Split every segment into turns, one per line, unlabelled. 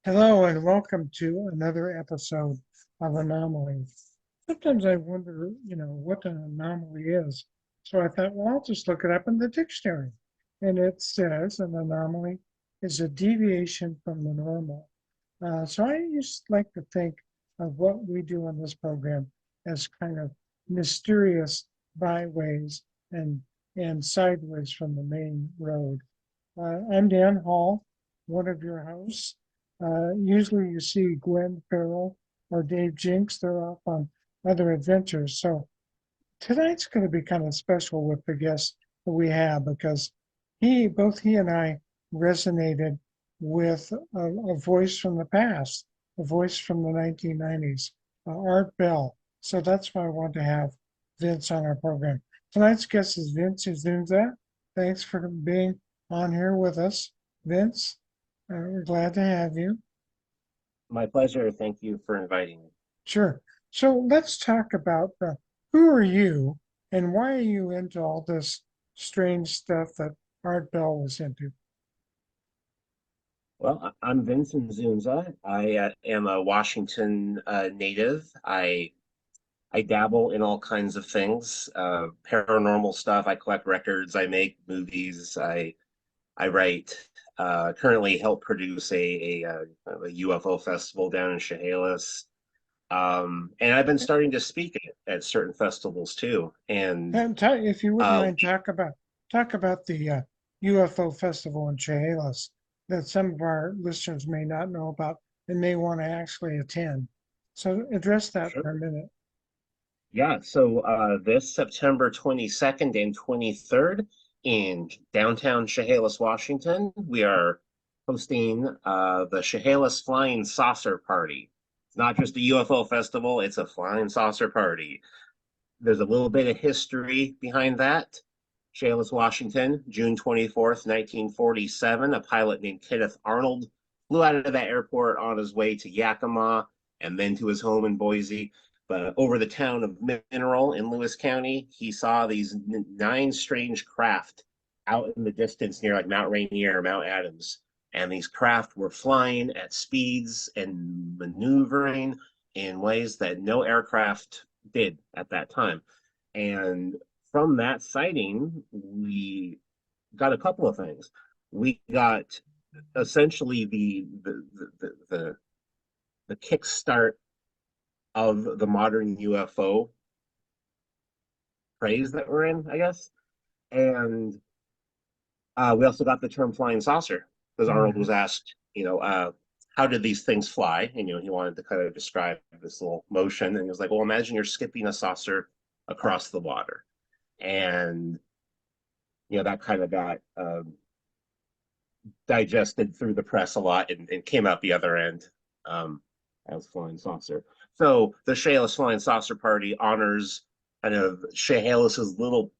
Hello and welcome to another episode of Anomalies. Sometimes I wonder, what an anomaly is. So I thought, well, I'll just look it up in the dictionary. And it says an anomaly is a deviation from the normal. So I just like to think of what we do on this program as kind of mysterious byways and sideways from the main road. I'm Dan Hall, one of your hosts. Usually you see Gwen Farrell or Dave Jinks. They're off on other adventures. So tonight's going to be kind of special with the guest that we have because both he and I resonated with a voice from the past, a voice from the 1990s, Art Bell. So that's why I want to have Vince on our program. Tonight's guest is Vince Ynzunza. Thanks for being on here with us, Vince. We're glad to have you.
My pleasure. Thank you for inviting me.
Sure. So let's talk about who are you and why are you into all this strange stuff that Art Bell was into?
Well, I'm Vince Ynzunza. I am a Washington native. I dabble in all kinds of things, paranormal stuff. I collect records. I make movies. I write. Currently, help produce a UFO festival down in Chehalis. And I've been starting to speak at certain festivals too. And
And if you wouldn't
uh,
mind, talk about the UFO festival in Chehalis that some of our listeners may not know about and may want to actually attend. So address that for a minute.
Yeah, so this September 22nd and 23rd in downtown Chehalis, Washington, we are hosting the Chehalis Flying Saucer Party. It's not just a UFO festival, it's a flying saucer party. There's a little bit of history behind that. Chehalis, Washington, June 24th, 1947, a pilot named Kenneth Arnold flew out of that airport on his way to Yakima and then to his home in Boise. But over the town of Mineral in Lewis County, he saw these nine strange craft out in the distance near like Mount Rainier, Mount Adams. And these craft were flying at speeds and maneuvering in ways that no aircraft did at that time. And from that sighting, we got a couple of things. We got essentially the kickstart of the modern UFO craze that we're in, I guess. And we also got the term flying saucer because Arnold
Mhm.
was asked, how did these things fly? And he wanted to kind of describe this little motion, and he was like, "Well, imagine you're skipping a saucer across the water," and that kind of got digested through the press a lot and came out the other end um, as flying saucer. So the Chehalis Flying Saucer Party honors kind of Chehalis's little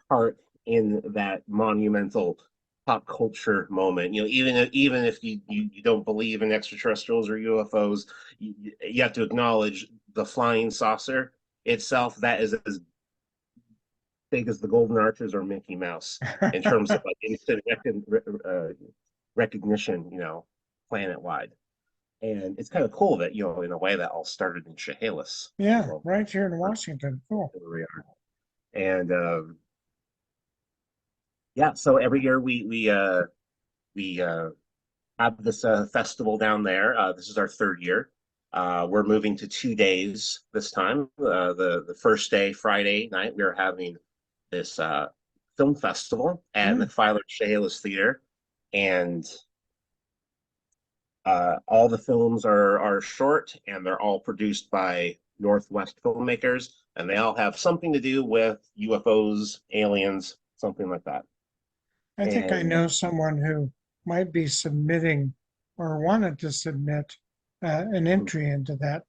part in that monumental pop culture moment. Even if you don't believe in extraterrestrials or UFOs, you have to acknowledge the flying saucer itself. That is as big as the Golden Arches or Mickey Mouse in terms of like instant recognition, planet wide. And it's kind of cool that, in a way that all started in Chehalis,
Yeah, right here in Washington. Cool.
where we are. And yeah, so every year we have this festival down there. This is our third year. We're moving to 2 days this time. The first day, Friday night, we're having this film festival at
Mm.
McFarland Chehalis Theater, and all the films are short, and they're all produced by Northwest filmmakers, and they all have something to do with UFOs, aliens, something like that.
I think I
And
know someone who might be submitting or wanted to submit an entry into that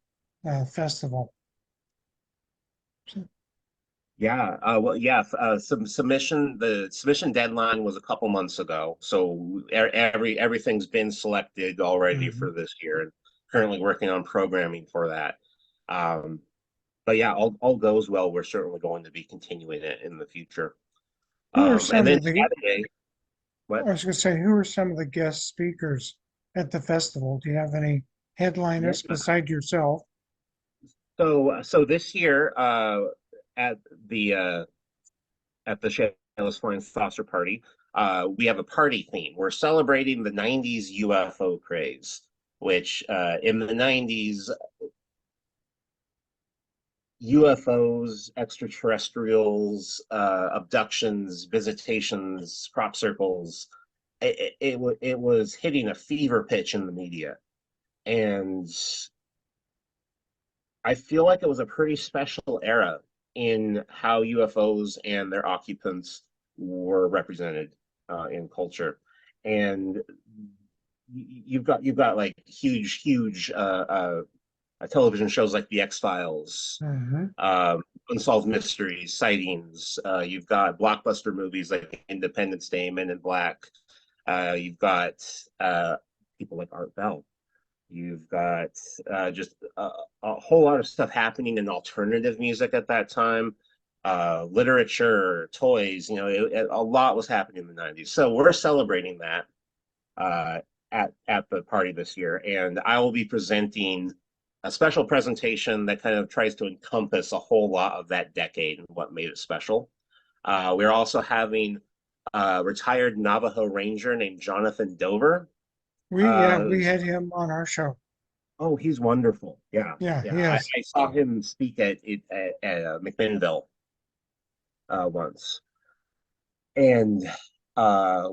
festival. So,
yeah, well, yeah, the submission deadline was a couple months ago, so everything's been selected already
mhm.
for this year, and currently working on programming for that. Um, but yeah, all goes well. We're certainly going to be continuing it in the future.
Who are
And
some
then
of the,
Saturday,
I
what?
was going to say, who are some of the guest speakers at the festival? Do you have any
Yeah.
headliners beside yourself?
So this year, at the uh, at the Shameless Flying Saucer Party, we have a party theme. We're celebrating the '90s UFO craze, which in the '90s, UFOs, extraterrestrials, abductions, visitations, crop circles, it was hitting a fever pitch in the media. And I feel like it was a pretty special era in how UFOs and their occupants were represented in culture. And you've got like huge television shows like The X Files,
Hmm.
Unsolved Mysteries, Sightings. You've got blockbuster movies like Independence Day, Men in Black. You've got people like Art Bell. You've got just a whole lot of stuff happening in alternative music at that time, literature, toys. A lot was happening in the '90s. So we're celebrating that uh, at the party this year, and I will be presenting a special presentation that kind of tries to encompass a whole lot of that decade and what made it special. We're also having a retired Navajo Ranger named Jonathan Dover.
Yeah,
Uh,
we had him on our show.
Oh, he's wonderful. Yeah,
Yeah,
yeah.
he
I,
is.
I saw him speak at McMinnville once, and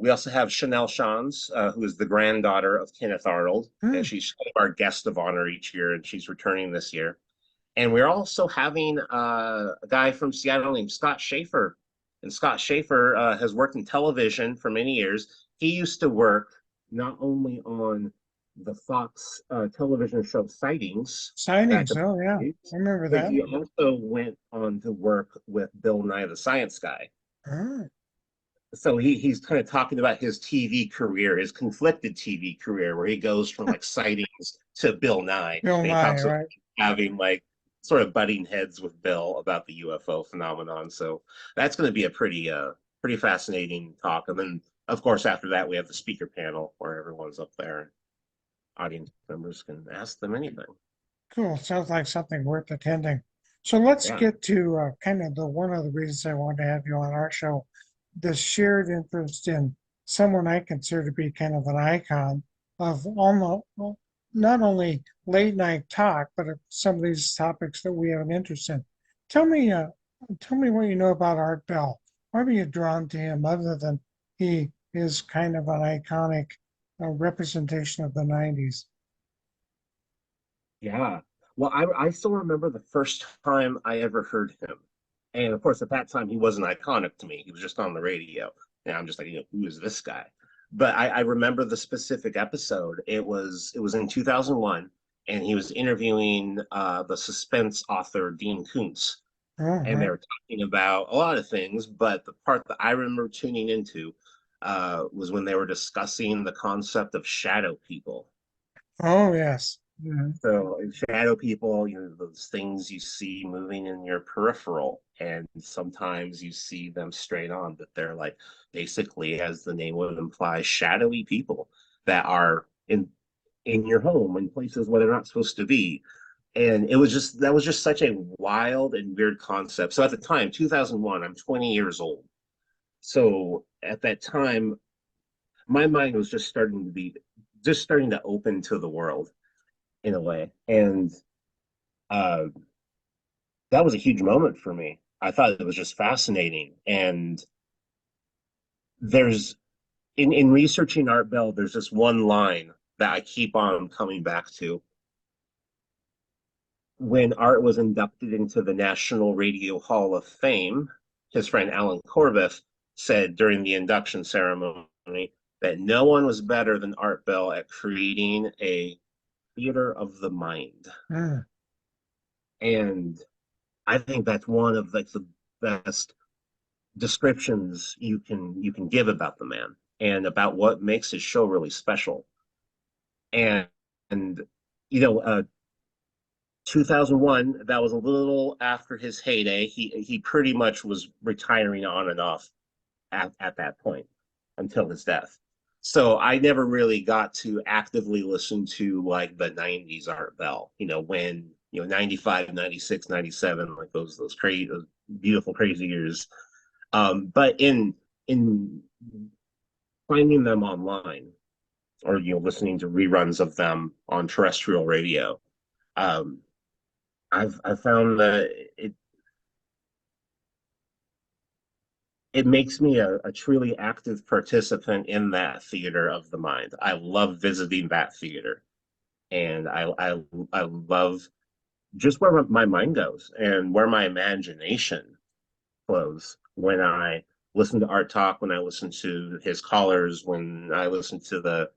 we also have Chanel Shans, who is the granddaughter of Kenneth Arnold,
Hmm.
and she's kind of our guest of honor each year, and she's returning this year. And we're also having a guy from Seattle named Scott Schaefer, and Scott Schaefer has worked in television for many years. He used to work not only on the Fox television show Sightings back
Sightings.
in
Oh, yeah.
the 80s,
I remember
but
that.
he also went on to work with Bill Nye the Science Guy.
Ah,
So he's kind of talking about his TV career, his conflicted TV career, where he goes from like Sightings to Bill Nye,
Bill
and he
Nye,
talks about
right?
having like sort of butting heads with Bill about the UFO phenomenon. So that's going to be a pretty fascinating talk. And then of course after that we have the speaker panel where everyone's up there. Audience members can ask them anything.
Cool. Sounds like something worth attending. So let's
Yeah.
get to kind of the one of the reasons I wanted to have you on our show, the shared interest in someone I consider to be kind of an icon of almost well, not only late night talk, but of some of these topics that we have an interest in. Tell me, uh, tell me what you know about Art Bell. Why were you drawn to him, other than he is kind of an iconic representation of the '90s?
Yeah. Well, I still remember the first time I ever heard him. And of course, at that time, he wasn't iconic to me. He was just on the radio. And I'm just like, who is this guy? But I remember the specific episode. It was in 2001, and he was interviewing the suspense author Dean Koontz.
Oh,
And they
right.
were talking about a lot of things, but the part that I remember tuning into was when they were discussing the concept of shadow people.
Oh, yes. Mhm.
So shadow people, those things you see moving in your peripheral, and sometimes you see them straight on, but they're like basically, as the name would imply, shadowy people that are in your home in places where they're not supposed to be. And that was just such a wild and weird concept. So at the time, 2001, I'm 20 years old. So at that time, my mind was just starting to open to the world in a way. And uh, that was a huge moment for me. I thought it was just fascinating. And there's in researching Art Bell, there's this one line that I keep on coming back to. When Art was inducted into the National Radio Hall of Fame, his friend Alan Corbett said during the induction ceremony that no one was better than Art Bell at creating a theater of the mind.
Mm.
And I think that's one of like the best descriptions you can give about the man and about what makes his show really special. And and you know, 2001, that was a little after his heyday. He pretty much was retiring on and off at that point until his death. So I never really got to actively listen to like the 90s Art Bell, when, 95, 96, 97, like those crazy, those beautiful, crazy years. But in finding them online or, listening to reruns of them on terrestrial radio, um, I've found that it makes me a truly active participant in that theater of the mind. I love visiting that theater, and I love just where my mind goes and where my imagination flows when I listen to Art Talk, when I listen to his callers, when I listen to the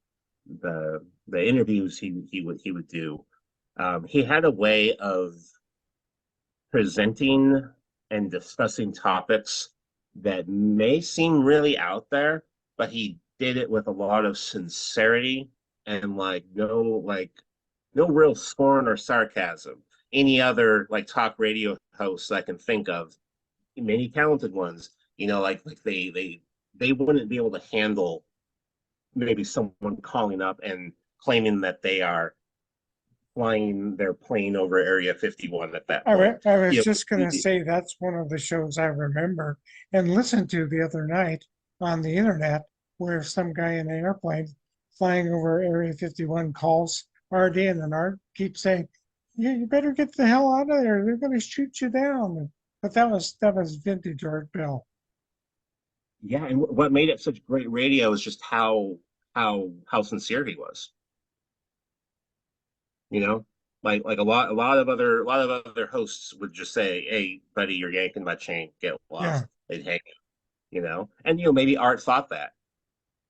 interviews he would do. He had a way of presenting and discussing topics that may seem really out there, but he did it with a lot of sincerity and no real scorn or sarcasm. Any other like talk radio hosts I can think of, many talented ones, they wouldn't be able to handle maybe someone calling up and claiming that they are flying their plane over Area 51 at that point.
I was
You
just going to
know,
say that's one of the shows I remember and listened to the other night on the internet, where some guy in an airplane flying over Area 51 calls Art in, and Art keeps saying, "Yeah, you better get the hell out of there. They're going to shoot you down." But that was vintage Art Bell.
yeah, and what made it such great radio is just how sincere he was. You know, like a lot of other hosts would just say, "Hey, buddy, you're yanking my chain. Get
Yeah,
lost." They'd hang it, and maybe Art thought that.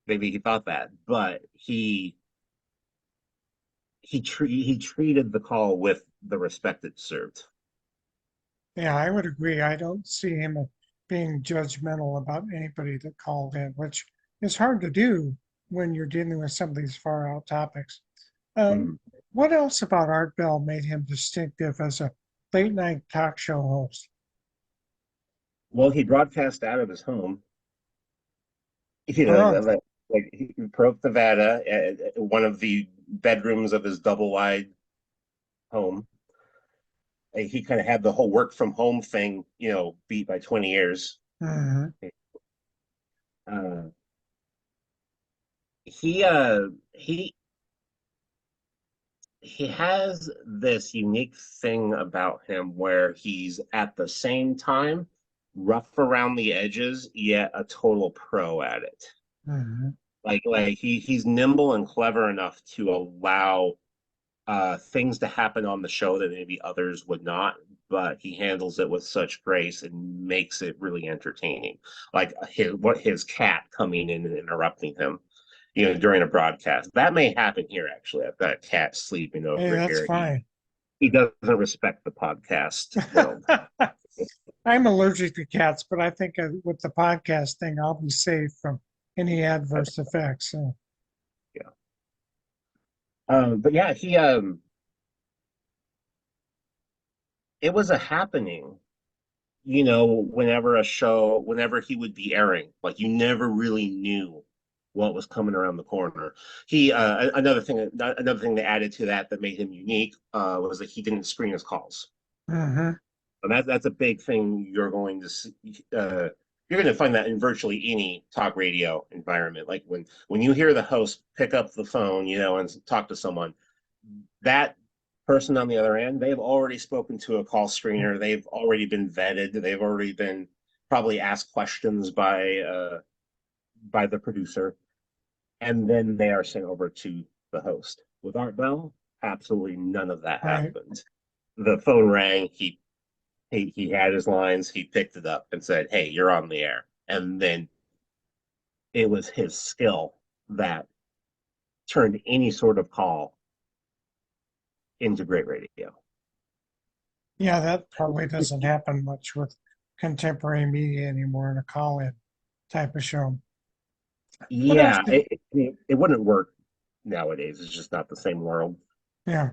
Maybe he thought that, but he treated the call with the respect it served.
yeah, I would agree. I don't see him being judgmental about anybody that called in, which is hard to do when you're dealing with some of these far out topics. Um,
Mhm.
what else about Art Bell made him distinctive as a late night talk show host?
Well, he broadcast out of his home.
Oh,
Like he Provo, Nevada, one of the bedrooms of his double wide home. He kind of had the whole work from home thing, beat by 20 years.
mhm.
Uh, he he has this unique thing about him where he's at the same time rough around the edges, yet a total pro at it.
Mhm.
Like he's nimble and clever enough to allow things to happen on the show that maybe others would not, but he handles it with such grace and makes it really entertaining. Like his cat coming in and interrupting him, during a broadcast. That may happen here actually. I've got a cat sleeping
Hey,
over
that's
here. He
fine.
he doesn't respect the podcast world.
I'm allergic to cats, but I think with the podcast thing, I'll be safe from any adverse effects. So,
Yeah. But yeah, he it was a happening, whenever he would be airing, like you never really knew what was coming around the corner. He another thing that added to that made him unique was that he didn't screen his calls.
mhm.
And that's a big thing you're going to see. You're going to find that in virtually any talk radio environment. Like when you hear the host pick up the phone, and talk to someone, that person on the other end, they've already spoken to a call screener. They've already been vetted. They've already been probably asked questions by the producer, and then they are sent over to the host. With Art Bell, absolutely none of that
Right.
happened. The phone rang. He had his lines. He picked it up and said, "Hey, you're on the air." And then it was his skill that turned any sort of call into great radio.
Yeah, that probably doesn't happen much with contemporary media anymore in a call-in type of show. What else
Yeah,
did,
it wouldn't work nowadays. It's just not the same world.
yeah.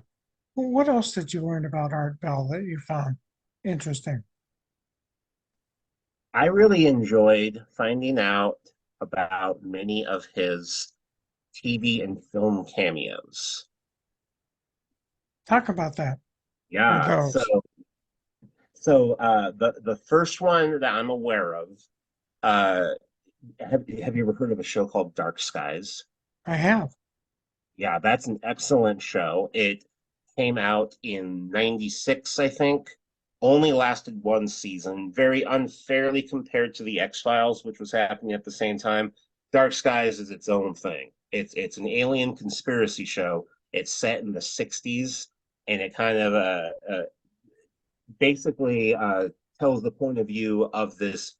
What else did you learn about Art Bell that you found interesting?
I really enjoyed finding out about many of his TV and film cameos.
Talk about that or
Yeah,
those.
the first one that I'm aware of, uh, have you ever heard of a show called Dark Skies?
I have.
Yeah, that's an excellent show. It came out in 96, I think. Only lasted one season, very unfairly compared to the X-Files, which was happening at the same time. Dark Skies is its own thing. It's an alien conspiracy show. It's set in the 60s, and it kind of basically tells the point of view of this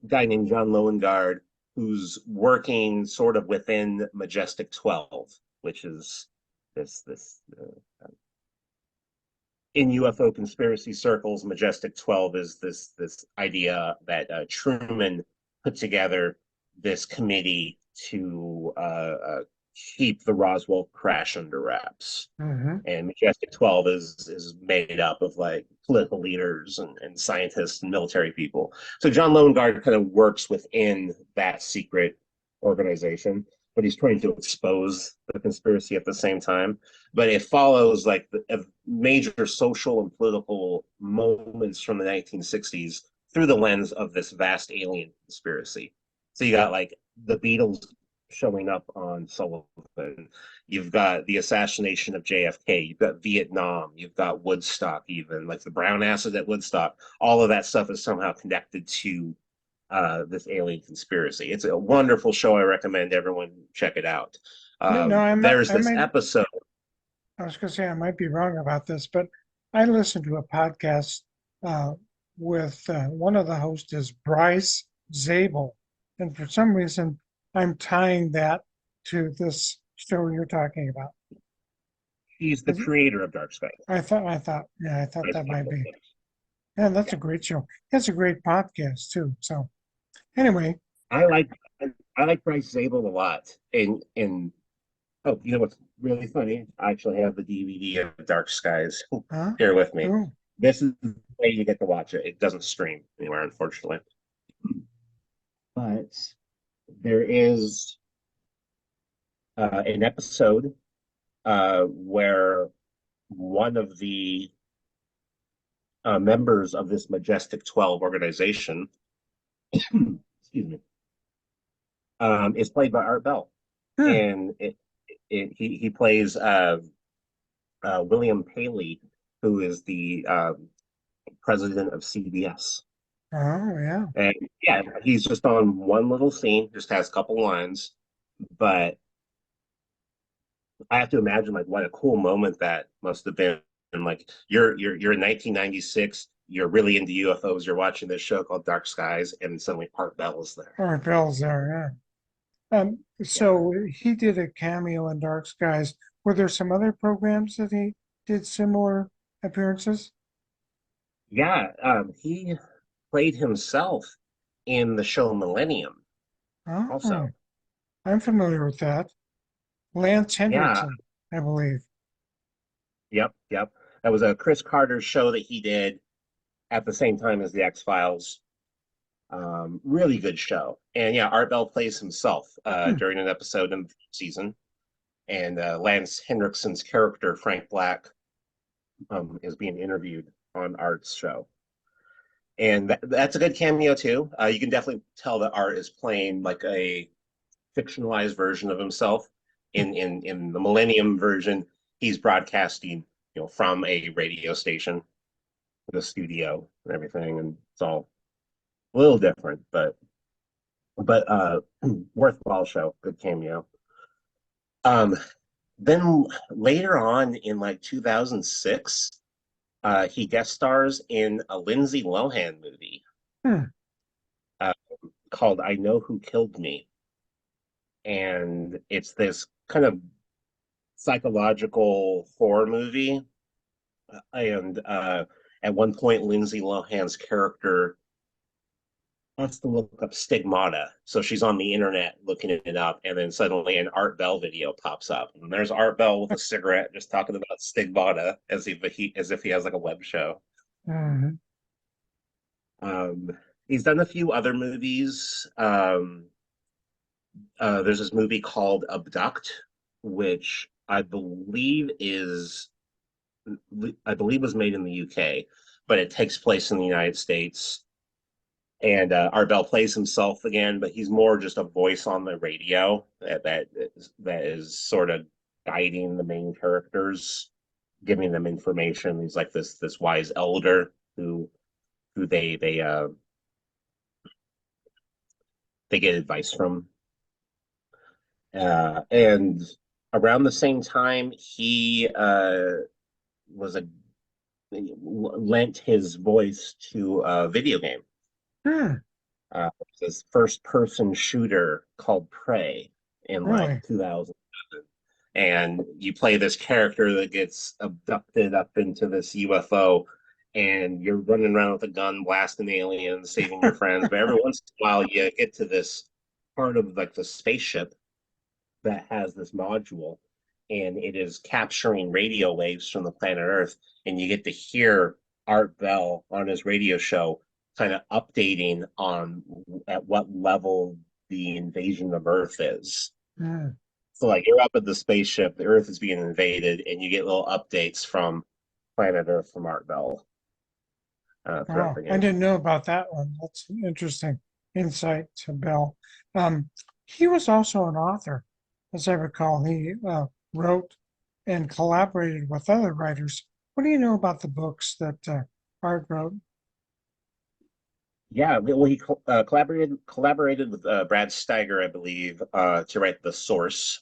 guy named John Loengard who's working sort of within Majestic 12, which is this in UFO conspiracy circles. Majestic 12 is this idea that Truman put together this committee to keep the Roswell crash under wraps.
Hmm.
And Majestic 12 is made up of like political leaders and scientists and military people. So John Loengard kind of works within that secret organization, but he's trying to expose the conspiracy at the same time. But it follows like major social and political moments from the 1960s through the lens of this vast alien conspiracy. So you got like the Beatles showing up on Sullivan. You've got the assassination of JFK. You've got Vietnam. You've got Woodstock, even like the brown acid at Woodstock. All of that stuff is somehow connected to this alien conspiracy. It's a wonderful show. I recommend everyone check it out.
No,
There's
I
this
might,
episode.
I was going to say I might be wrong about this, but I listened to a podcast uh, with one of the hosts is Bryce Zabel. And for some reason, I'm tying that to this story you're talking about.
He's the
Is it-
creator of Dark Sky.
yeah, I thought that might be. Yeah, that's
Yeah,
a great show. That's a great podcast too. So anyway,
I like I like Bryce Zabel a lot. And oh, you know what's really funny? I actually have the DVD of Dark Skies
huh?
here with me.
Oh,
This is the way you get to watch it. It doesn't stream anywhere, unfortunately. But there is an episode where one of the members of this Majestic 12 organization, excuse me, is played by Art Bell.
hmm.
And he plays William Paley, who is the president of CBS.
Oh, yeah.
And yeah, he's just on one little scene, just has a couple lines, but I have to imagine like what a cool moment that must have been. And like you're in 1996, you're really into UFOs, you're watching this show called Dark Skies, and suddenly Art Bell is there.
Art Bell's there,
Yeah,
so he did a cameo in Dark Skies. Were there some other programs that he did similar appearances?
yeah. He played himself in the show Millennium,
Oh,
also.
I'm familiar with that. Lance
Yeah,
Hendrickson, I believe.
yep. That was a Chris Carter show that he did at the same time as the X Files. Really good show. And yeah, Art Bell plays himself
Hmm.
during an episode in the season. And Lance Henriksen's character, Frank Black, is being interviewed on Art's show. And that's a good cameo too. You can definitely tell that Art is playing like a fictionalized version of himself. In the Millennium version, he's broadcasting, from a radio station, the studio and everything, and it's all a little different, but worthwhile show, good cameo. Um, then later on in like 2006, he guest stars in a Lindsay Lohan movie
Hmm.
uh, called "I Know Who Killed Me," and it's this kind of psychological horror movie. And at one point, Lindsay Lohan's character wants to look up stigmata. So she's on the internet looking it up, and then suddenly an Art Bell video pops up. And there's Art Bell with a cigarette just talking about stigmata as if he has like a web show.
Mhm.
Um, he's done a few other movies. There's this movie called Abduct, which I believe was made in the UK, but it takes place in the United States. And Art Bell plays himself again, but he's more just a voice on the radio that is sort of guiding the main characters, giving them information. He's like this wise elder who they get advice from. And around the same time, he was a lent his voice to a video game.
Hmm,
This first person shooter called Prey in like
really?
2000. And you play this character that gets abducted up into this UFO, and you're running around with a gun, blasting aliens, saving your friends. But every once in a while, you get to this part of like the spaceship that has this module, and it is capturing radio waves from the planet Earth, and you get to hear Art Bell on his radio show kind of updating on at what level the invasion of Earth is.
Hmm.
So like you're up at the spaceship, the Earth is being invaded, and you get little updates from planet Earth from Art Bell throughout
Wow,
the
I
game.
didn't know about that one. That's an interesting insight to Bill. Um, he was also an author, as I recall. He wrote and collaborated with other writers. What do you know about the books that Art wrote?
Yeah, well, he collaborated with Brad Steiger, I believe, to write The Source.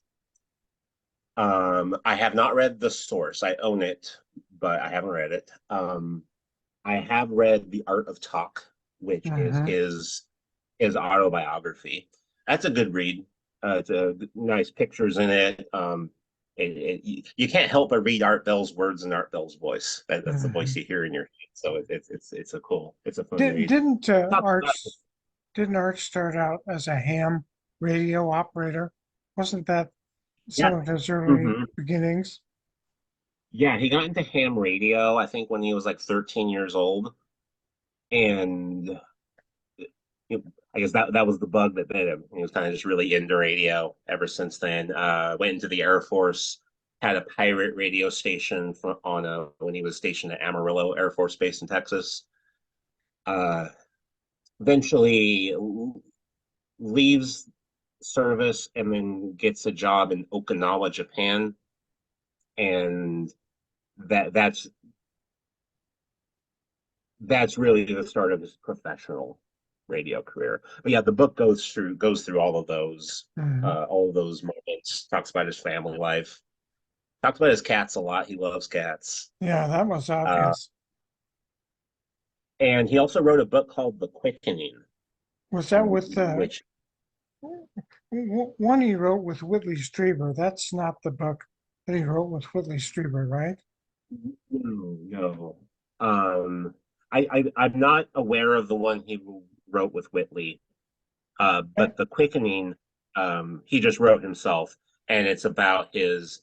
I have not read The Source. I own it, but I haven't read it. I have read The Art of Talk, which is
Hmm.
his autobiography. That's a good read. It's nice pictures in it. You can't help but read Art Bell's words in Art Bell's voice. That's the voice
Hmm.
you hear in your head. So it's a fun read.
Didn't
Talks about
Art start out as a ham radio operator? Wasn't that
yeah.
some of his early
Hmm.
beginnings?
Yeah, he got into ham radio, I think, when he was like 13 years old. And it, I guess that was the bug that bit him. He was kind of just really into radio ever since then. Went into the Air Force, had a pirate radio station when he was stationed at Amarillo Air Force Base in Texas. Uh, Eventually leaves service and then gets a job in Okinawa, Japan, and that's really the start of his professional radio career. But yeah, the book goes through
Hmm.
all of those moments. Talks about his family life. Talks about his cats a lot. He loves cats.
Yeah, that was
Uh,
obvious.
and he also wrote a book called The Quickening,
Was that with
which
one he wrote with Whitley Strieber? That's not the book that he wrote with Whitley Strieber, right?
no. I'm not aware of the one he wrote with Whitley.
Eh,
But The Quickening, he just wrote himself, and it's about his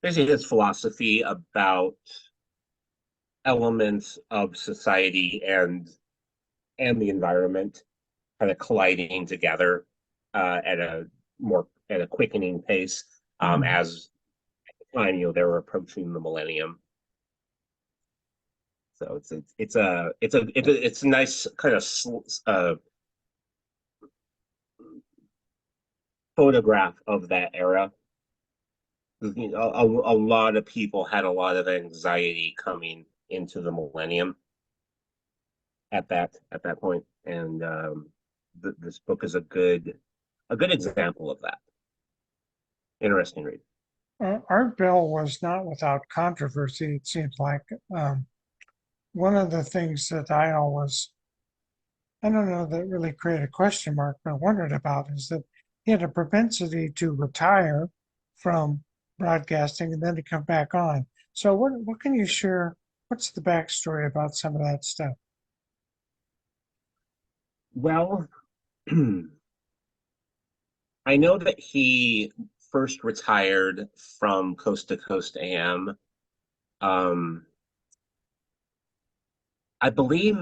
basically his philosophy about elements of society and the environment kind of colliding together at a quickening pace
hmm.
as time they were approaching the millennium. So it's a nice kind of photograph of that era. You know, a lot of people had a lot of anxiety coming into the millennium at that point, and this book is a good example of that. Interesting read.
Art Bell was not without controversy, it seems like. One of the things that I don't know, that really created a question mark, but I wondered about is that he had a propensity to retire from broadcasting and then to come back on. So, what can you share? What's the backstory about some of that stuff?
Well, I know that he first retired from Coast to Coast AM. Um, I believe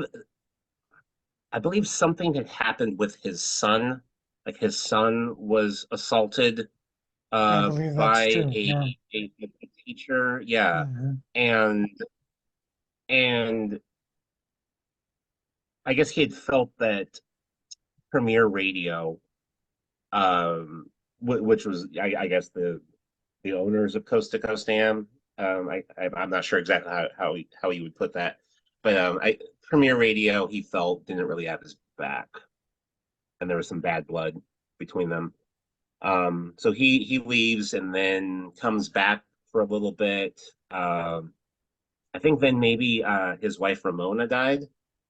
I believe something had happened with his son, like his son was assaulted
I believe that's
by
true. Yeah.
a teacher. Yeah.
Mhm.
And and I guess he had felt that Premier Radio, which was I guess the owners of Coast to Coast AM. I'm not sure exactly how he would put that, but Premier Radio he felt didn't really have his back, and there was some bad blood between them. So he leaves and then comes back for a little bit. I think then maybe his wife Ramona died,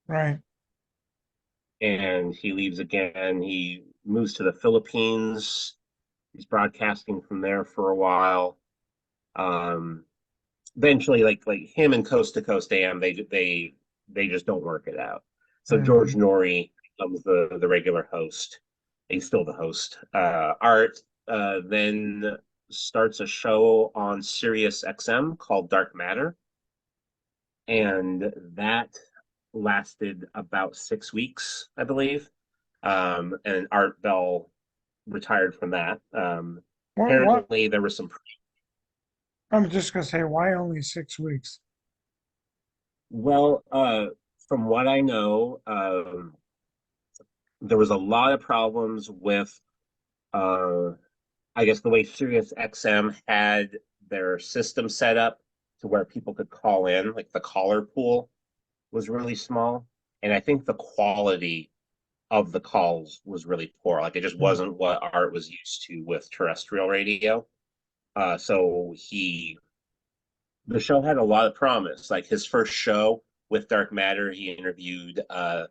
Right.
and he leaves again. He moves to the Philippines. He's broadcasting from there for a while. Um, Eventually, like him and Coast to Coast AM, they just don't work it out. So George
Mhm.
Norrie becomes the regular host. He's still the host. Art then starts a show on Sirius XM called Dark Matter, and that lasted about 6 weeks, I believe. And Art Bell retired from that.
What?
Apparently, there was some.
I'm just gonna say, why only 6 weeks?
Well, from what I know, there was a lot of problems with, uh, I guess, the way Sirius XM had their system set up to where people could call in, like the caller pool was really small. And I think the quality of the calls was really poor. Like it just
Hmm.
wasn't what Art was used to with terrestrial radio. So the show had a lot of promise. Like his first show with Dark Matter, he interviewed uh,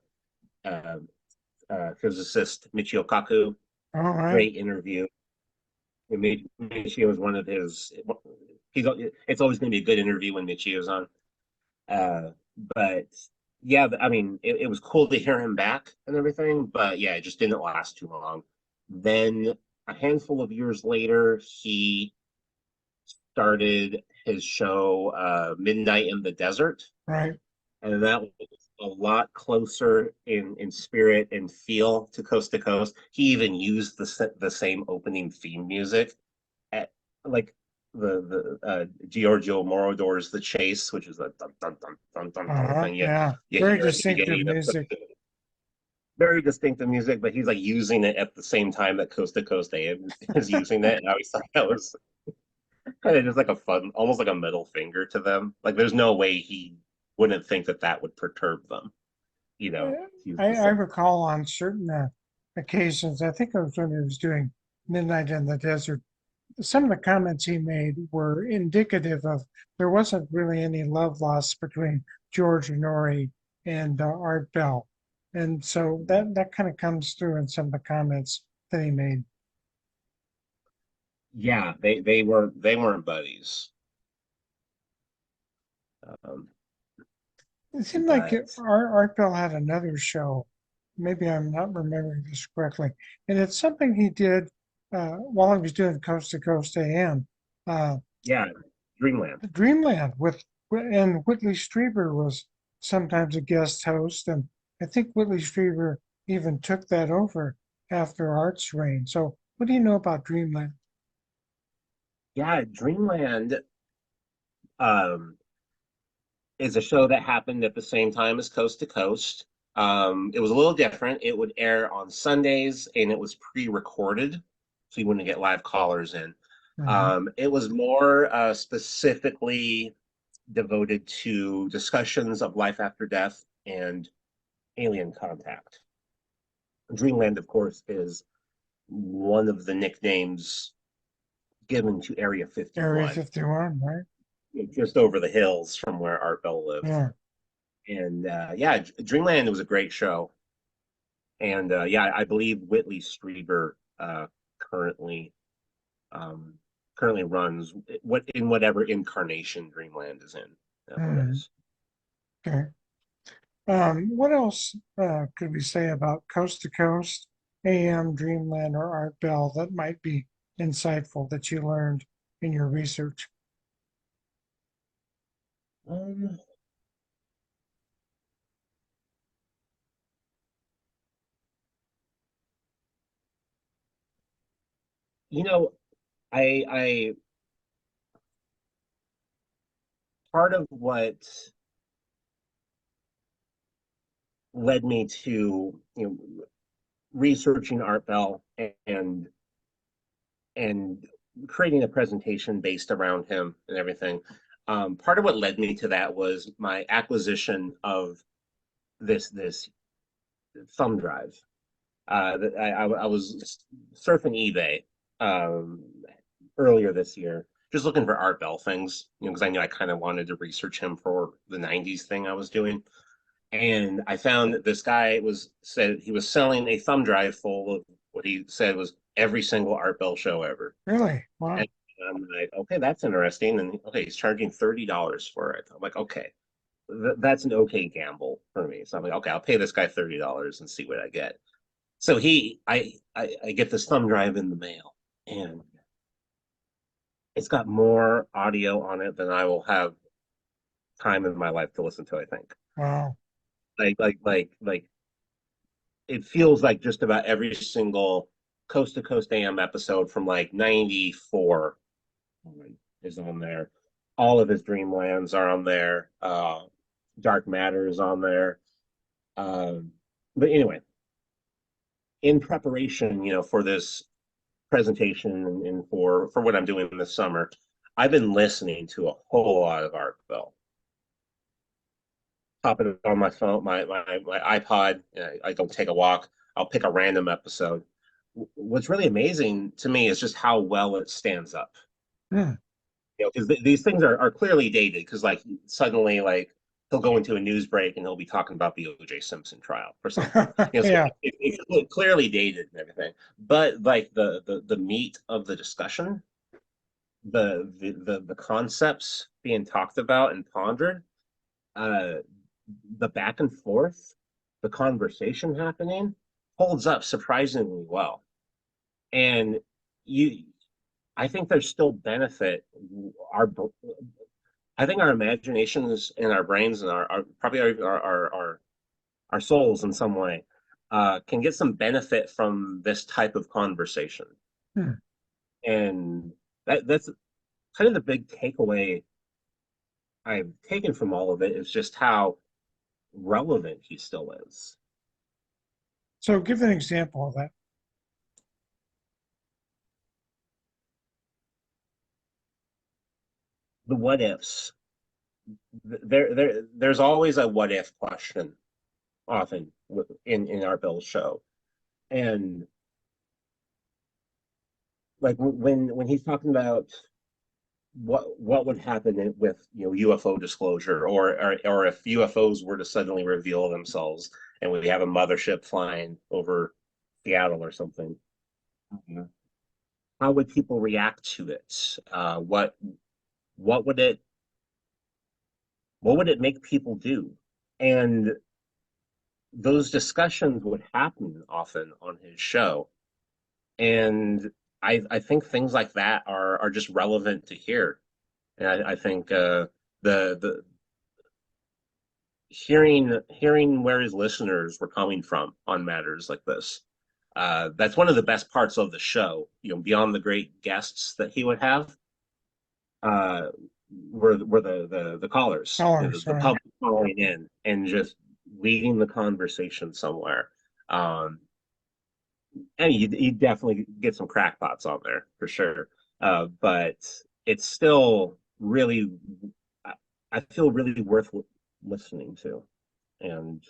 physicist Michio Kaku.
All right.
Great interview. Michio was one of his. He's. It's always going to be a good interview when Michio's on. Uh, but yeah, I mean, it was cool to hear him back and everything. But yeah, it just didn't last too long. Then a handful of years later, he started his show Midnight in the Desert,
Right.
and that was a lot closer in spirit and feel to Coast to Coast. He even used the same opening theme music at like the Giorgio Moroder's The Chase, which is a dun dun dun dun dun dun
Uh-huh.
thing.
Yeah.
You
Very
hear at the
distinctive
beginning of
music.
very distinctive music, but he's like using it at the same time that Coast to Coast AM is using it. And I always thought that was kind of just like a fun, almost like a middle finger to them. Like there's no way he wouldn't think that that would perturb them, you know,
Uh,
to use the
I
same.
recall on certain occasions, I think it was when he was doing Midnight in the Desert, some of the comments he made were indicative of there wasn't really any love lost between George Norrie and Art Bell. And so that kind of comes through in some of the comments that he made.
Yeah, they weren't buddies. Um,
It seemed like
but
Art Bell had another show. Maybe I'm not remembering this correctly. And it's something he did while he was doing Coast to Coast AM. Uh,
yeah, Dreamland.
Dreamland and Whitley Strieber was sometimes a guest host, and I think Whitley Strieber even took that over after Art's reign. So, what do you know about Dreamland?
Yeah, Dreamland um, is a show that happened at the same time as Coast to Coast. It was a little different. It would air on Sundays and it was pre-recorded, so you wouldn't get live callers in.
Mhm.
It was more specifically devoted to discussions of life after death and alien contact. Dreamland, of course, is one of the nicknames given to Area
Area
51,
51, right?
just over the hills from where Art Bell lived.
Yeah.
And yeah, Dreamland was a great show. And yeah, I believe Whitley Strieber currently um, currently runs what in whatever incarnation Dreamland is in
Mhm.
nowadays.
Okay. What else could we say about Coast to Coast, AM, Dreamland, or Art Bell that might be insightful that you learned in your research?
Um, You know, I part of what led me to, researching Art Bell and and creating a presentation based around him and everything. Part of what led me to that was my acquisition of this thumb drive. I was surfing eBay um, earlier this year, just looking for Art Bell things, because I knew I kind of wanted to research him for the '90s thing I was doing. And I found that this guy was said he was selling a thumb drive full of what he said was every single Art Bell show ever.
Really? Wow.
And I'm like, okay, that's interesting. And okay, he's charging $30 for it. I'm like, okay, that's an okay gamble for me. So I'm like, okay, I'll pay this guy $30 and see what I get. So I get this thumb drive in the mail, and it's got more audio on it than I will have time in my life to listen to, I think.
Wow.
Like it feels like just about every single Coast to Coast AM episode from like '94 is on there. All of his Dreamlands are on there. Dark Matter is on there. Um, but anyway, in preparation, for this presentation and for what I'm doing this summer, I've been listening to a whole lot of Art Bell. Pop it on my phone, my iPod. I don't take a walk. I'll pick a random episode. What's really amazing to me is just how well it stands up.
Hmm.
Because these things are clearly dated. Because like suddenly, like he'll go into a news break and he'll be talking about the O.J. Simpson trial or something. So
Yeah.
it's clearly dated and everything. But like the meat of the discussion, the concepts being talked about and pondered, uh, the back and forth, the conversation happening holds up surprisingly well. And you, I think there's still benefit. Our, I think our imaginations and our brains and our probably our souls in some way can get some benefit from this type of conversation.
Hmm.
And that's kind of the big takeaway I've taken from all of it is just how relevant he still is.
So give an example of that.
The what ifs. There's always a what if question often in our Bill's show, and like when he's talking about what would happen with UFO disclosure, or if UFOs were to suddenly reveal themselves and we have a mothership flying over Seattle or something. Mhm. How would people react to it? What would it what would it make people do? And those discussions would happen often on his show. And I think things like that are just relevant to hear. And I think the hearing where his listeners were coming from on matters like this, that's one of the best parts of the show. Beyond the great guests that he would have, uh, were the callers,
Colors,
the
right?
public calling in and just leading the conversation somewhere. Um, and you definitely get some crackpots on there for sure. But it's still really, I feel really worth listening to. And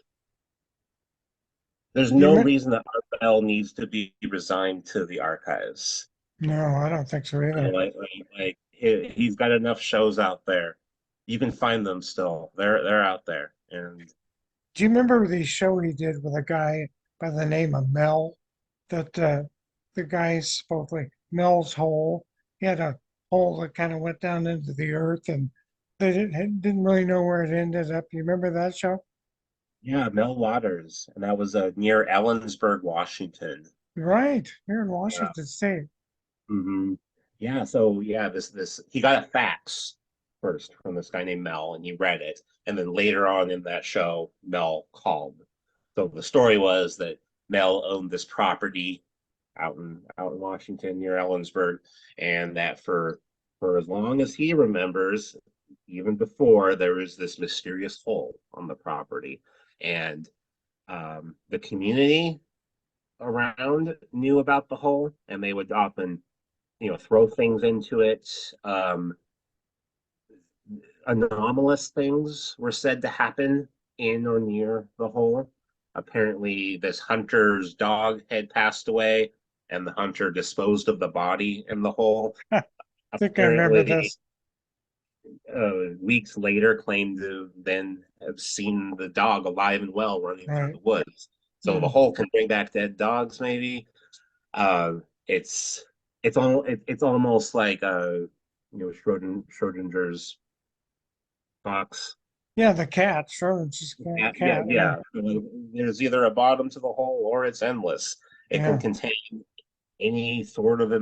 there's
You
no
meant,
reason that Art Bell needs to be resigned to the archives.
no, I don't think so either.
Like he's got enough shows out there. You can find them still. They're out there. And
Do you remember the show he did with a guy by the name of Mel? That the guy supposedly Mel's hole. He had a hole that kind of went down into the earth, and they didn't really know where it ended up. You remember that show?
yeah, Mel Waters, and that was near Ellensburg, Washington.
Right, here in
Yeah.
Washington State.
hmm Yeah, so yeah, this he got a fax first from this guy named Mel, and he read it, and then later on in that show, Mel called. So the story was that Mel owned this property out in Washington near Ellensburg, and that for as long as he remembers, even before, there was this mysterious hole on the property, and the community around knew about the hole, and they would often, throw things into it. Anomalous things were said to happen in or near the hole. Apparently, this hunter's dog had passed away, and the hunter disposed of the body in the hole.
I think I remember
Apparently,
this.
weeks later, claimed to then have seen the dog alive and well running through
Right.
the woods. So the
Mm.
hole can bring back dead dogs, maybe. Uh, it's it's almost like Schrodinger's box.
Yeah, the cat. Sure, it's just
Yeah,
a
yeah,
cat. Yeah.
yeah. There's either a bottom to the hole or it's endless. It can
Yeah.
contain any sort of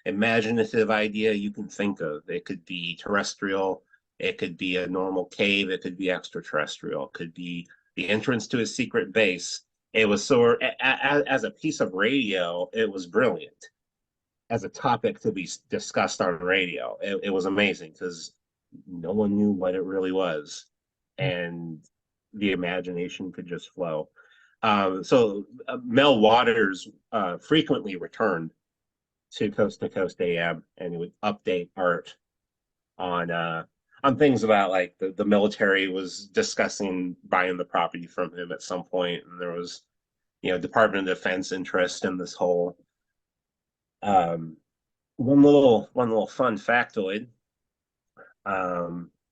imaginative idea you can think of. It could be terrestrial, it could be a normal cave, it could be extraterrestrial, it could be the entrance to a secret base. It was so, as a piece of radio, it was brilliant. As a topic to be discussed on radio, it was amazing because no one knew what it really was, and the imagination could just flow. So Mel Waters frequently returned to Coast AM, and he would update Art on things about like the military was discussing buying the property from him at some point, and there was Department of Defense interest in this whole. Um, one little fun factoid: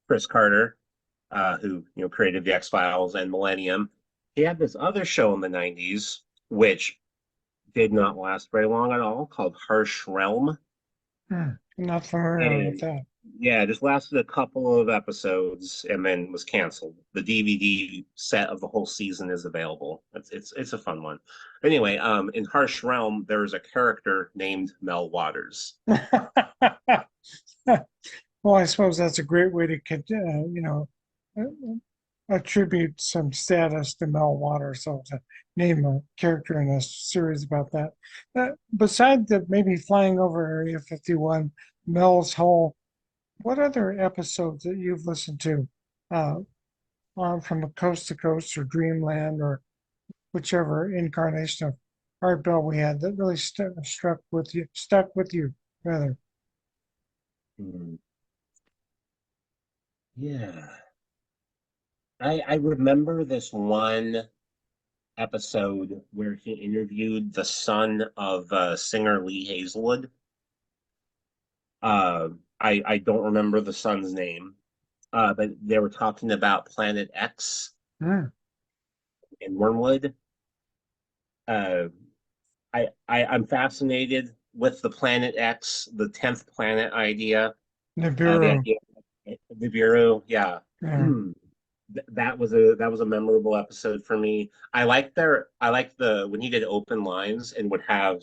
Chris Carter, who created the X Files and Millennium, he had this other show in the '90s, which did not last very long at all, called Harsh Realm.
Hmm. I'm not familiar with
And
that.
yeah, just lasted a couple of episodes and then was canceled. The DVD set of the whole season is available. It's a fun one. Anyway, in Harsh Realm, there is a character named Mel Waters.
Well, I suppose that's a great way to, uh, attribute some status to Mel Waters. So to name a character in a series about that. Besides the maybe flying over Area 51, Mel's Hole, what other episodes that you've listened to, uh, on from a coast to coast or Dreamland or whichever incarnation of Art Bell we had that really stuck with you rather?
Hmm. Yeah. I remember this one episode where he interviewed the son of singer Lee Hazelwood. Uh, I don't remember the son's name, but they were talking about Planet X
Hmm.
in Wormwood. Uh, I'm fascinated with the Planet X, the 10th planet idea. The
Nibiru.
idea of the Bureau, yeah.
Yeah.
That was a memorable episode for me. I liked the when he did open lines and would have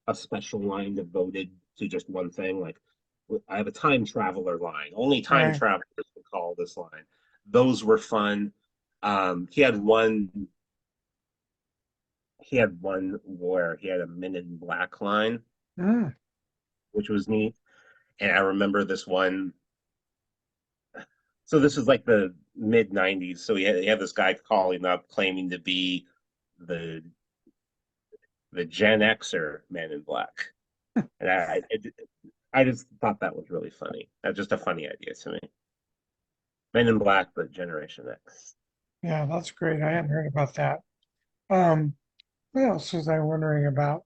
a special line devoted to just one thing. Like, I have a time traveler line. Only time
Right.
travelers would call this line. Those were fun. He had one. He had one where he had a Men in Black line,
Hmm.
which was neat. And I remember this one. So this is like the mid '90s. So he had this guy calling up claiming to be the the Gen Xer Man in Black, and I just thought that was really funny. That's just a funny idea to me. Men in Black, but Generation X.
Yeah, that's great. I hadn't heard about that. Um, what else was I wondering about?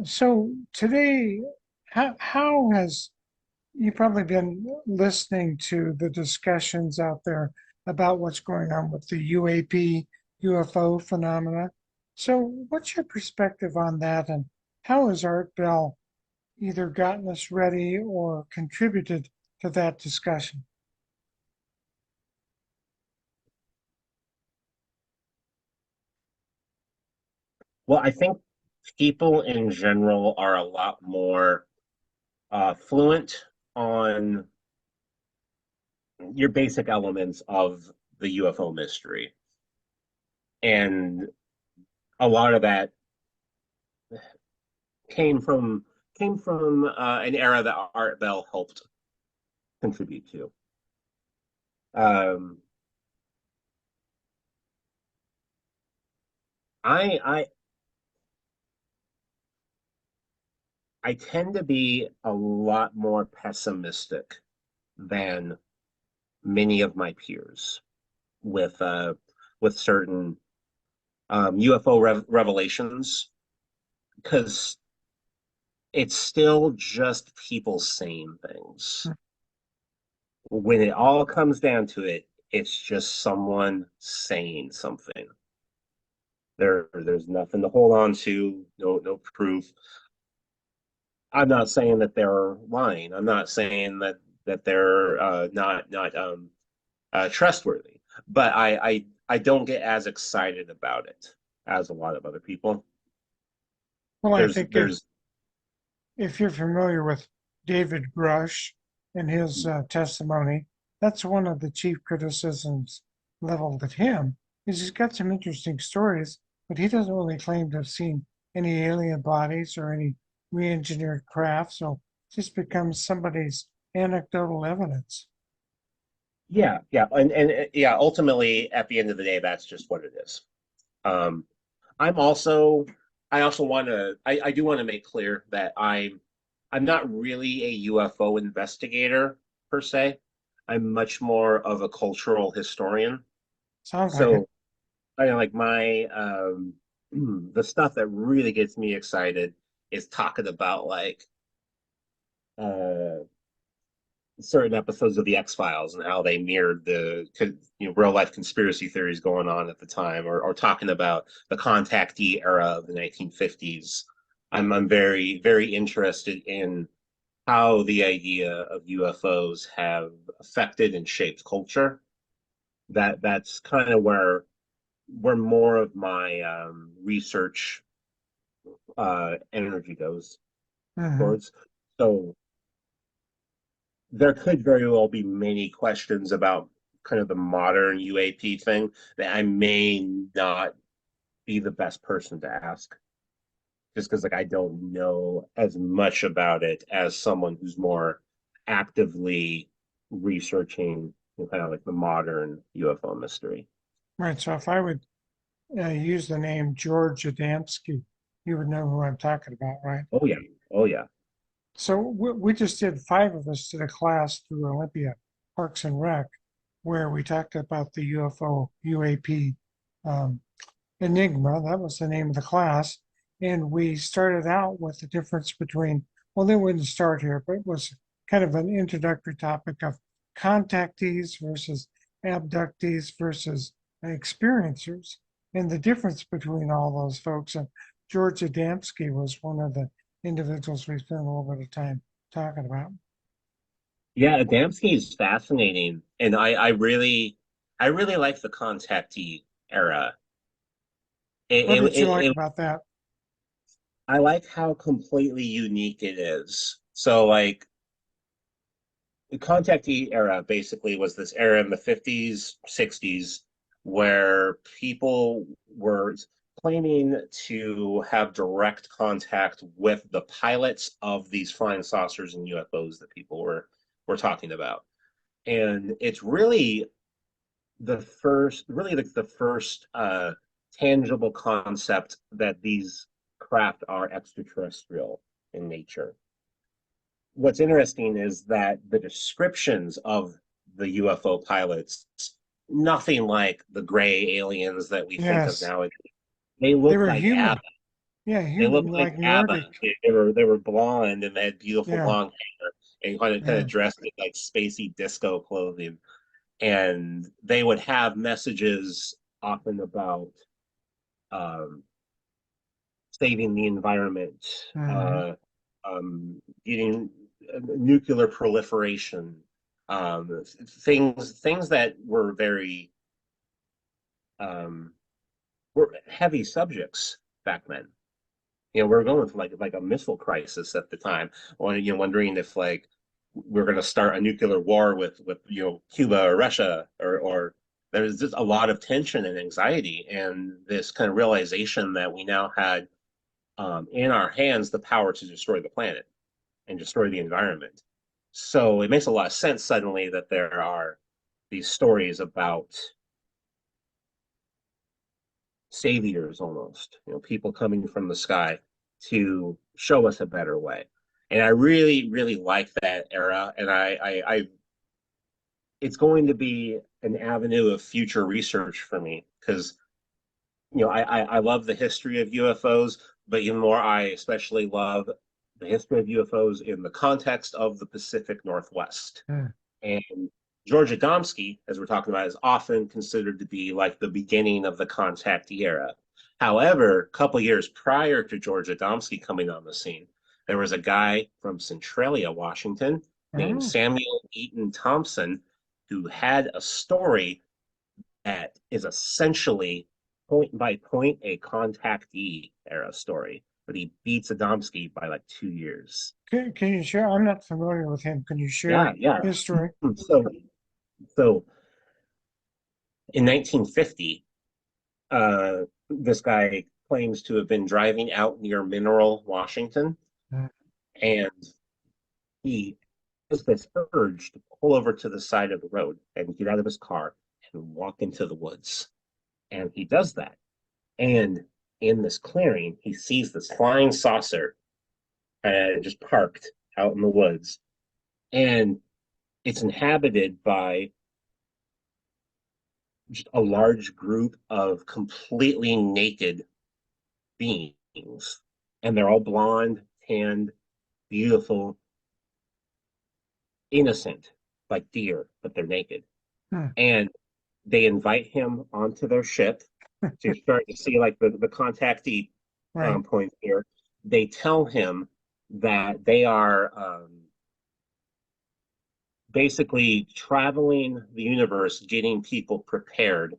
So today, how has you probably been listening to the discussions out there about what's going on with the UAP, UFO phenomena? So, what's your perspective on that, and how has Art Bell either gotten us ready or contributed to that discussion?
Well, I think people in general are a lot more fluent on your basic elements of the UFO mystery, and a lot of that came from an era that Art Bell helped contribute to. Um, I I tend to be a lot more pessimistic than many of my peers with certain UFO revelations, because it's still just people saying things. When it all comes down to it, it's just someone saying something. There's nothing to hold on to, no proof. I'm not saying that they're lying. I'm not saying that they're not trustworthy, but I don't get as excited about it as a lot of other people.
Well, I think
There's
if you're familiar with David Grush and his testimony, that's one of the chief criticisms leveled at him. Is he's got some interesting stories, but he doesn't really claim to have seen any alien bodies or any re-engineered craft. So it just becomes somebody's anecdotal evidence.
yeah, yeah. Ultimately, at the end of the day, that's just what it is. Um, I'm also I also want to I do want to make clear that I'm not really a UFO investigator per se. I'm much more of a cultural historian.
Sounds like it.
So I like my the stuff that really gets me excited is talking about like uh certain episodes of the X-Files and how they mirrored the real life conspiracy theories going on at the time, or talking about the contactee era of the 1950s. I'm very interested in how the idea of UFOs have affected and shaped culture. That's kind of where more of my research energy goes
Hmm.
towards. So there could very well be many questions about kind of the modern UAP thing that I may not be the best person to ask, just because like I don't know as much about it as someone who's more actively researching kind of like the modern UFO mystery.
Right. So if I would use the name George Adamski, you would know who I'm talking about, right?
Oh yeah, oh yeah.
So we just did five of us did a class through Olympia Parks and Rec where we talked about the UFO UAP um, Enigma. That was the name of the class. And we started out with the difference between, well, they wouldn't start here, but it was kind of an introductory topic of contactees versus abductees versus experiencers and the difference between all those folks. And George Adamski was one of the individuals we spent a little bit of time talking about.
Yeah, Adamski is fascinating, and I really like the contactee era.
What did you like
It
about that?
I like how completely unique it is. So like the contactee era basically was this era in the 50s, 60s where people were claiming to have direct contact with the pilots of these flying saucers and UFOs that people were talking about. And it's really the first tangible concept that these craft are extraterrestrial in nature. What's interesting is that the descriptions of the UFO pilots, nothing like the gray aliens that we think of
Yes,
nowadays. They
they
look
were
like ABBA.
human. Yeah,
They
human,
look like
like
ABBA.
Nordic.
They were blonde and they had beautiful
Yeah,
long hair and kind of
yeah.
dressed in like spacey disco clothing. And they would have messages often about um, saving the environment,
Hmm.
getting nuclear proliferation, things that were very um, were heavy subjects back then. We're going through like a missile crisis at the time, or wondering if like we're going to start a nuclear war with Cuba or Russia, or there's just a lot of tension and anxiety, and this kind of realization that we now had in our hands the power to destroy the planet and destroy the environment. So it makes a lot of sense suddenly that there are these stories about saviors almost, people coming from the sky to show us a better way. And I really, really like that era. And it's going to be an avenue of future research for me because I love the history of UFOs, but even more, I especially love the history of UFOs in the context of the Pacific Northwest.
Mm.
And George Adamski, as we're talking about, is often considered to be like the beginning of the contactee era. However, a couple years prior to George Adamski coming on the scene, there was a guy from Centralia, Washington, named
Oh,
Samuel Eaton Thompson, who had a story that is essentially point by point a contactee era story, but he beats Adamski by like 2 years.
can you share? I'm not familiar with him. Can you share
Yeah, yeah.
his story?
So in 1950, this guy claims to have been driving out near Mineral, Washington,
Mm.
and he has this urge to pull over to the side of the road and get out of his car and walk into the woods. And he does that. And in this clearing, he sees this flying saucer just parked out in the woods. And it's inhabited by just a large group of completely naked beings. And they're all blonde, tanned, beautiful, innocent, like deer, but they're naked.
Hmm.
And they invite him onto their ship. So you're starting to see like the contactee
Right.
point here. They tell him that they are basically traveling the universe, getting people prepared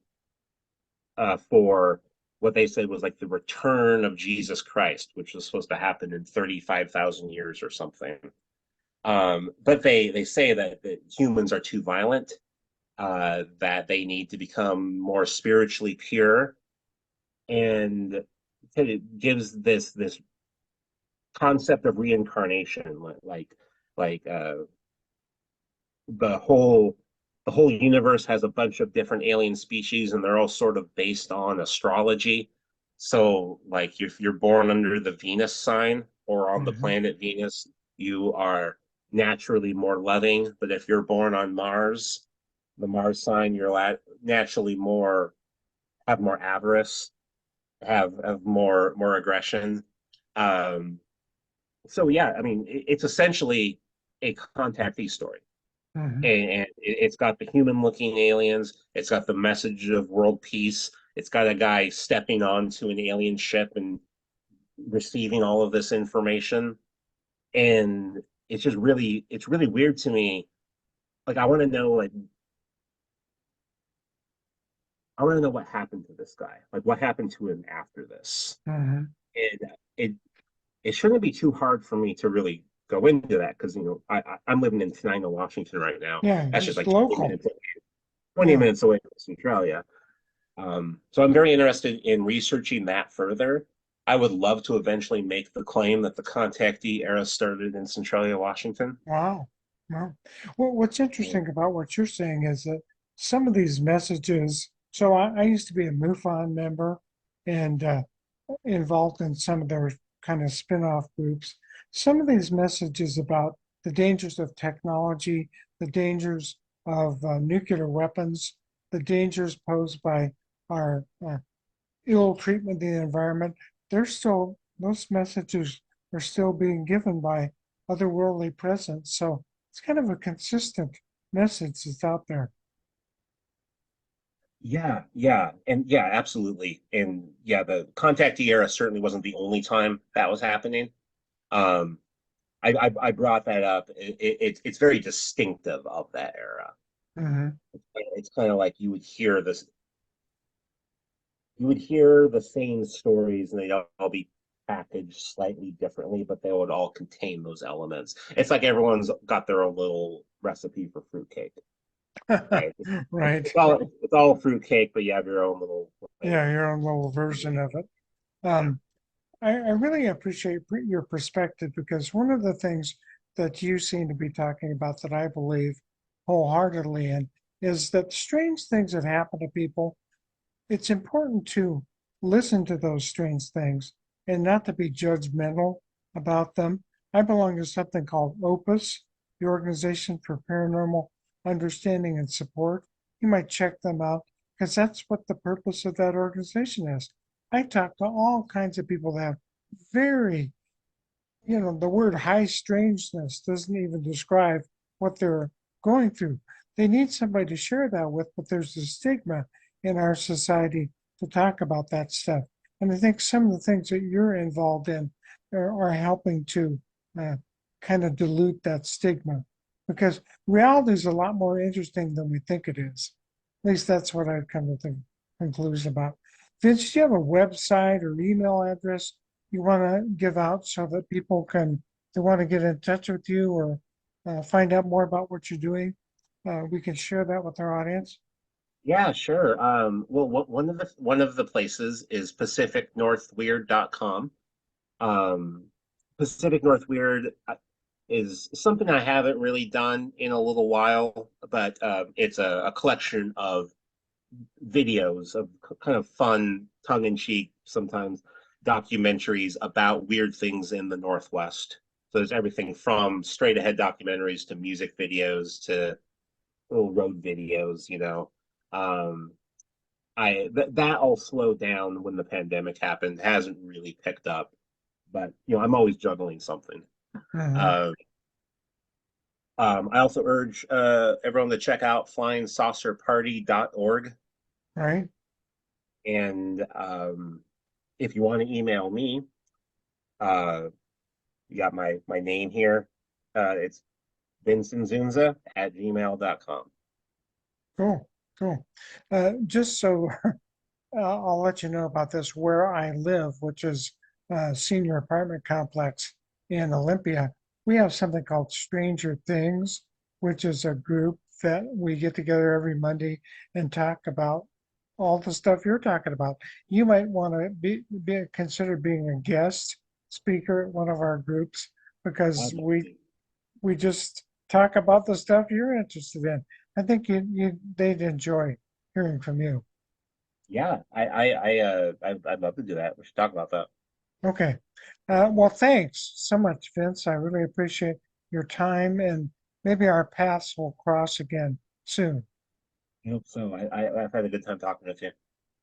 for what they said was like the return of Jesus Christ, which was supposed to happen in 35,000 years or something. But they say that humans are too violent, that they need to become more spiritually pure, and it gives this concept of reincarnation, like the whole the whole universe has a bunch of different alien species, and they're all sort of based on astrology. So, like, if you're born under the Venus sign or on the
Hmm.
planet Venus, you are naturally more loving. But if you're born on Mars, the Mars sign, you're naturally have more avarice, have more aggression. Um, so yeah, I mean, it's essentially a contactee story,
Hmm.
and it's got the human looking aliens, it's got the message of world peace, it's got a guy stepping onto an alien ship and receiving all of this information. And it's really weird to me. Like I want to know what happened to this guy, like what happened to him after this.
Hmm.
And it it shouldn't be too hard for me to really go into that because I'm living in Tenino, Washington right now.
Yeah,
That's just
just
like 20
local.
minutes 20
Yeah.
minutes away from Centralia. So I'm very interested in researching that further. I would love to eventually make the claim that the contactee era started in Centralia, Washington.
Wow. Wow. Well, what's interesting about what you're saying is that some of these messages, so I used to be a MUFON member and involved in some of their kind of spin-off groups. Some of these messages about the dangers of technology, the dangers of nuclear weapons, the dangers posed by our ill treatment of the environment, those messages are still being given by otherworldly presence. So it's kind of a consistent message that's out there.
Yeah, yeah, and yeah, absolutely. And yeah, the contactee era certainly wasn't the only time that was happening. Um, I brought that up. It's very distinctive of that era.
Hmm.
It's kind of like you would hear the same stories and they'd all be packaged slightly differently, but they would all contain those elements. It's like everyone's got their own little recipe for fruitcake, right?
Right.
It's all fruitcake, but you have your own little
Yeah,
flavor.
your own little version of it. Um, I really appreciate your perspective because one of the things that you seem to be talking about that I believe wholeheartedly in is that strange things that happen to people, it's important to listen to those strange things and not to be judgmental about them. I belong to something called Opus, the Organization for Paranormal Understanding and Support. You might check them out because that's what the purpose of that organization is. I talk to all kinds of people that have very, the word high strangeness doesn't even describe what they're going through. They need somebody to share that with, but there's a stigma in our society to talk about that stuff. And I think some of the things that you're involved in are helping to uh, kind of dilute that stigma because reality is a lot more interesting than we think it is. At least that's what I've come to the conclusion about. Vince, do you have a website or email address you want to give out so that people can, they want to get in touch with you or find out more about what you're doing? We can share that with our audience.
Yeah, sure. Well, one of the places is pacificnorthweird.com. Um, Pacific North Weird is something I haven't really done in a little while, but it's a collection of videos of kind of fun, tongue-in-cheek, sometimes documentaries about weird things in the Northwest. So there's everything from straight ahead documentaries to music videos to little road videos, you know. Um, that all slowed down when the pandemic happened, hasn't really picked up, but I'm always juggling something.
Mhm.
Uh, I also urge everyone to check out flying saucer party.org.
Right?
And if you want to email me, uh, you got my name here. It's Vince Ynzunza at gmail.com.
Cool. Cool. Just so I'll let you know about this where I live, which is a senior apartment complex in Olympia. We have something called Stranger Things, which is a group that we get together every Monday and talk about all the stuff you're talking about. You might want to be consider being a guest speaker at one of our groups because
I'd love
we
to.
we just talk about the stuff you're interested in. I think they'd enjoy hearing from you.
Yeah, I'd love to do that. We should talk about that.
Okay. Well, thanks so much, Vince. I really appreciate your time, and maybe our paths will cross again soon.
I hope so. I've had a good time talking with you.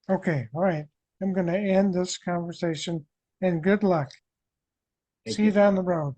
Okay. All right. I'm going to end this conversation, and good luck.
Thank
See you
you.
down the road.